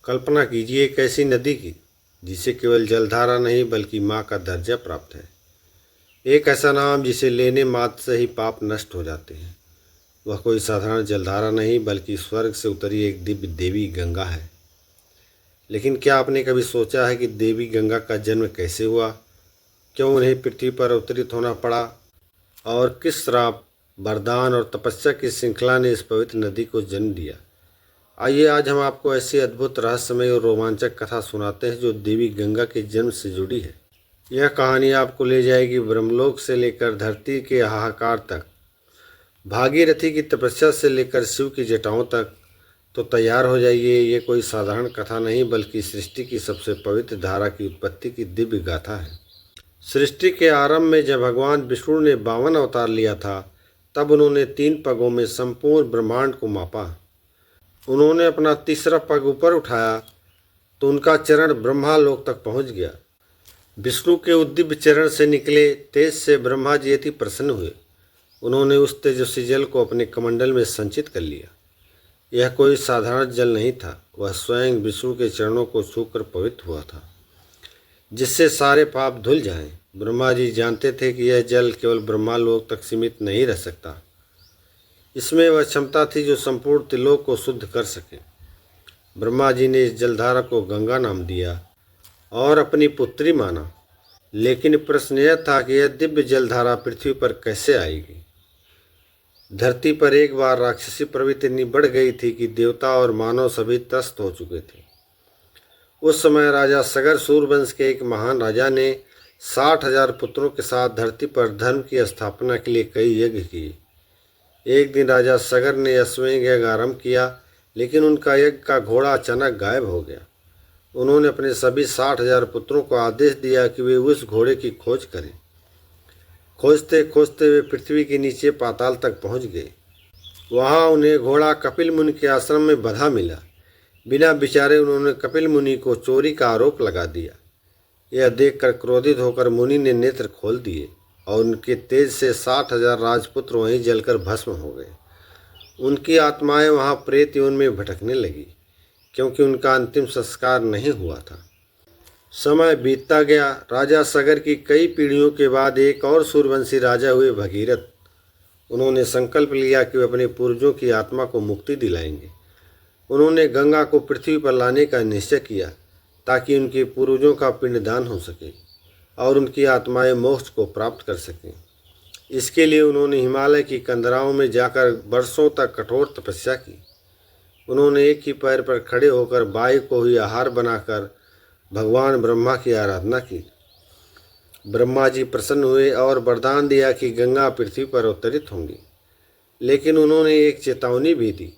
कल्पना कीजिए एक ऐसी नदी की जिसे केवल जलधारा नहीं बल्कि माँ का दर्जा प्राप्त है। एक ऐसा नाम जिसे लेने मात्र से ही पाप नष्ट हो जाते हैं। वह कोई साधारण जलधारा नहीं बल्कि स्वर्ग से उतरी एक दिव्य देवी गंगा है। लेकिन क्या आपने कभी सोचा है कि देवी गंगा का जन्म कैसे हुआ? क्यों उन्हें पृथ्वी पर अवतरित होना पड़ा? और किस श्राप, वरदान और तपस्या की श्रृंखला ने इस पवित्र नदी को जन्म दिया? आइए आज हम आपको ऐसी अद्भुत रहस्यमय और रोमांचक कथा सुनाते हैं जो देवी गंगा के जन्म से जुड़ी है। यह कहानी आपको ले जाएगी ब्रह्मलोक से लेकर धरती के हाहाकार तक, भागीरथी की तपस्या से लेकर शिव की जटाओं तक। तो तैयार हो जाइए, ये कोई साधारण कथा नहीं बल्कि सृष्टि की सबसे पवित्र धारा की उत्पत्ति की दिव्य गाथा है। सृष्टि के आरंभ में जब भगवान विष्णु ने 52 अवतार लिया था, तब उन्होंने 3 पगों में संपूर्ण ब्रह्मांड को मापा। उन्होंने अपना तीसरा पग ऊपर उठाया तो उनका चरण ब्रह्मालोक तक पहुंच गया। विष्णु के उद्दिव्य चरण से निकले तेज से ब्रह्मा जी अति प्रसन्न हुए। उन्होंने उस तेजस्वी जल को अपने कमंडल में संचित कर लिया। यह कोई साधारण जल नहीं था, वह स्वयं विष्णु के चरणों को छूकर पवित्र हुआ था, जिससे सारे पाप धुल जाएं। ब्रह्मा जी जानते थे कि यह जल केवल ब्रह्मालोक तक सीमित नहीं रह सकता। इसमें वह क्षमता थी जो संपूर्ण त्रिलोक को शुद्ध कर सके। ब्रह्मा जी ने इस जलधारा को गंगा नाम दिया और अपनी पुत्री माना। लेकिन प्रश्न यह था कि यह दिव्य जलधारा पृथ्वी पर कैसे आएगी। धरती पर एक बार राक्षसी प्रवृत्ति इतनी बढ़ गई थी कि देवता और मानव सभी त्रस्त हो चुके थे। उस समय राजा सगर सूर्यवंश के एक महान राजा ने 60,000 पुत्रों के साथ धरती पर धर्म की स्थापना के लिए कई यज्ञ किए। एक दिन राजा सगर ने अश्वमेध यज्ञ आरंभ किया, लेकिन उनका यज्ञ का घोड़ा अचानक गायब हो गया। उन्होंने अपने सभी 60,000 पुत्रों को आदेश दिया कि वे उस घोड़े की खोज करें। खोजते खोजते वे पृथ्वी के नीचे पाताल तक पहुंच गए। वहां उन्हें घोड़ा कपिल मुनि के आश्रम में बंधा मिला। बिना विचारे उन्होंने कपिल मुनि को चोरी का आरोप लगा दिया। यह देखकर क्रोधित होकर मुनि ने नेत्र खोल दिए और उनके तेज से 60,000 राजपुत्र वहीं जलकर भस्म हो गए। उनकी आत्माएं वहां प्रेत योनि में भटकने लगी, क्योंकि उनका अंतिम संस्कार नहीं हुआ था। समय बीतता गया। राजा सगर की कई पीढ़ियों के बाद एक और सूर्यवंशी राजा हुए भगीरथ। उन्होंने संकल्प लिया कि वे अपने पूर्वजों की आत्मा को मुक्ति दिलाएंगे। उन्होंने गंगा को पृथ्वी पर लाने का निश्चय किया ताकि उनके पूर्वजों का पिंडदान हो सके और उनकी आत्माएं मोक्ष को प्राप्त कर सकें। इसके लिए उन्होंने हिमालय की कंदराओं में जाकर वर्षों तक कठोर तपस्या की। उन्होंने एक ही पैर पर खड़े होकर वायु को ही आहार बनाकर भगवान ब्रह्मा की आराधना की। ब्रह्मा जी प्रसन्न हुए और वरदान दिया कि गंगा पृथ्वी पर अवतरित होंगी। लेकिन उन्होंने एक चेतावनी भी दी,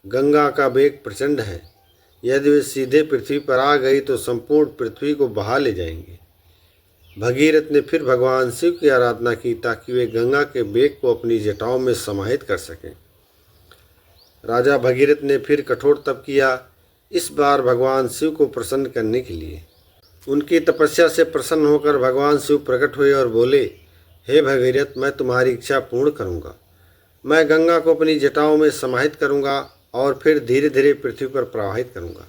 गंगा का वेग प्रचंड है। यदि वे सीधे पृथ्वी पर आ गई तो संपूर्ण पृथ्वी को बहा ले जाएंगे। भगीरथ ने फिर भगवान शिव की आराधना की ताकि वे गंगा के वेग को अपनी जटाओं में समाहित कर सकें। राजा भगीरथ ने फिर कठोर तप किया, इस बार भगवान शिव को प्रसन्न करने के लिए। उनकी तपस्या से प्रसन्न होकर भगवान शिव प्रकट हुए और बोले, हे भगीरथ, मैं तुम्हारी इच्छा पूर्ण करूंगा। मैं गंगा को अपनी जटाओं में समाहित करूंगा और फिर धीरे धीरे पृथ्वी पर प्रवाहित करूंगा।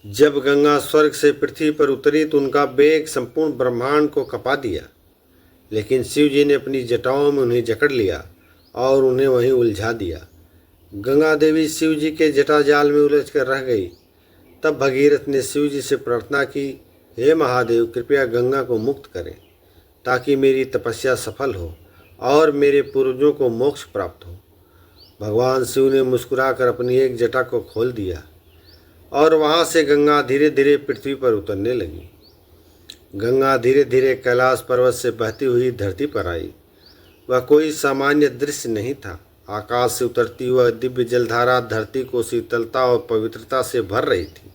जब गंगा स्वर्ग से पृथ्वी पर उतरी तो उनका वेग संपूर्ण ब्रह्मांड को कपा दिया। लेकिन शिव जी ने अपनी जटाओं में उन्हें जकड़ लिया और उन्हें वहीं उलझा दिया। गंगा देवी शिव जी के जटाजाल में उलझ कर रह गई। तब भगीरथ ने शिव जी से प्रार्थना की, हे महादेव, कृपया गंगा को मुक्त करें ताकि मेरी तपस्या सफल हो और मेरे पूर्वजों को मोक्ष प्राप्त हो। भगवान शिव ने मुस्कुराकर अपनी एक जटा को खोल दिया और वहाँ से गंगा धीरे धीरे पृथ्वी पर उतरने लगी। गंगा धीरे धीरे कैलाश पर्वत से बहती हुई धरती पर आई। वह कोई सामान्य दृश्य नहीं था। आकाश से उतरती हुई दिव्य जलधारा धरती को शीतलता और पवित्रता से भर रही थी।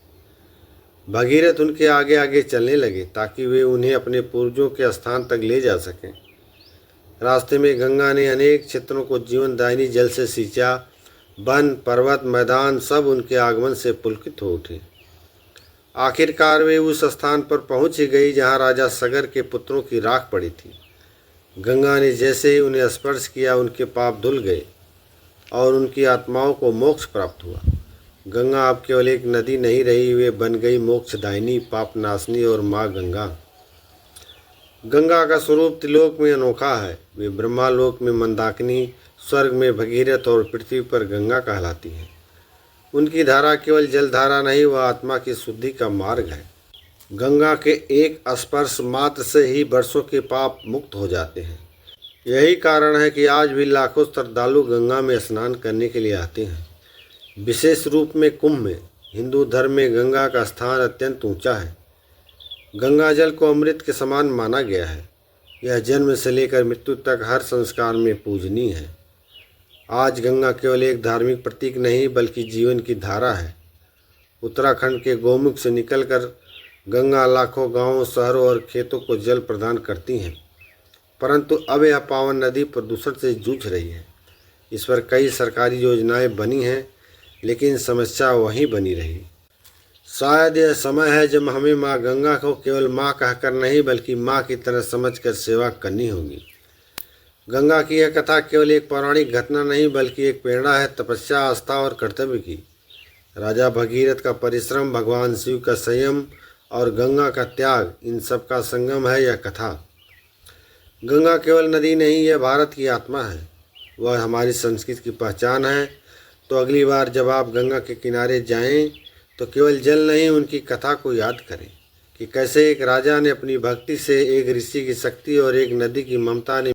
भगीरथ उनके आगे आगे चलने लगे ताकि वे उन्हें अपने पूर्वजों के स्थान तक ले जा सकें। रास्ते में गंगा ने अनेक क्षेत्रों को जीवनदायिनी जल से सींचा। वन, पर्वत, मैदान सब उनके आगमन से पुलकित हो उठे। आखिरकार वे उस स्थान पर पहुंच ही गई जहां राजा सगर के पुत्रों की राख पड़ी थी। गंगा ने जैसे ही उन्हें स्पर्श किया, उनके पाप धुल गए और उनकी आत्माओं को मोक्ष प्राप्त हुआ। गंगा अब केवल एक नदी नहीं रही, वे बन गई मोक्षदायिनी, पाप नाशनी और माँ गंगा। गंगा का स्वरूप त्रिलोक में अनोखा है। वे ब्रह्मालोक में मंदाकिनी, स्वर्ग में भगीरथ और पृथ्वी पर गंगा कहलाती हैं। उनकी धारा केवल जलधारा नहीं, वह आत्मा की शुद्धि का मार्ग है। गंगा के एक स्पर्श मात्र से ही वर्षों के पाप मुक्त हो जाते हैं। यही कारण है कि आज भी लाखों श्रद्धालु गंगा में स्नान करने के लिए आते हैं। विशेष रूप में कुंभ में हिंदू धर्म में गंगा का स्थान अत्यंत ऊंचा है। गंगा जल को अमृत के समान माना गया है। यह जन्म से लेकर मृत्यु तक हर संस्कार में पूजनीय है। आज गंगा केवल एक धार्मिक प्रतीक नहीं बल्कि जीवन की धारा है। उत्तराखंड के गौमुख से निकलकर गंगा लाखों गांवों, शहरों और खेतों को जल प्रदान करती हैं, परंतु अब यह पावन नदी प्रदूषण से जूझ रही है। इस पर कई सरकारी योजनाएं बनी हैं, लेकिन समस्या वहीं बनी रही। शायद यह समय है जब हमें माँ गंगा को केवल माँ कहकर नहीं बल्कि माँ की तरह समझकर सेवा करनी होगी। गंगा की यह कथा केवल एक पौराणिक घटना नहीं बल्कि एक प्रेरणा है तपस्या, आस्था और कर्तव्य की। राजा भगीरथ का परिश्रम, भगवान शिव का संयम और गंगा का त्याग, इन सब का संगम है यह कथा। गंगा केवल नदी नहीं, यह भारत की आत्मा है। वह हमारी संस्कृति की पहचान है। तो अगली बार जब आप गंगा के किनारे जाएं तो केवल जल नहीं, उनकी कथा को याद करें कि कैसे एक राजा ने अपनी भक्ति से, एक ऋषि की शक्ति और एक नदी की ममता ने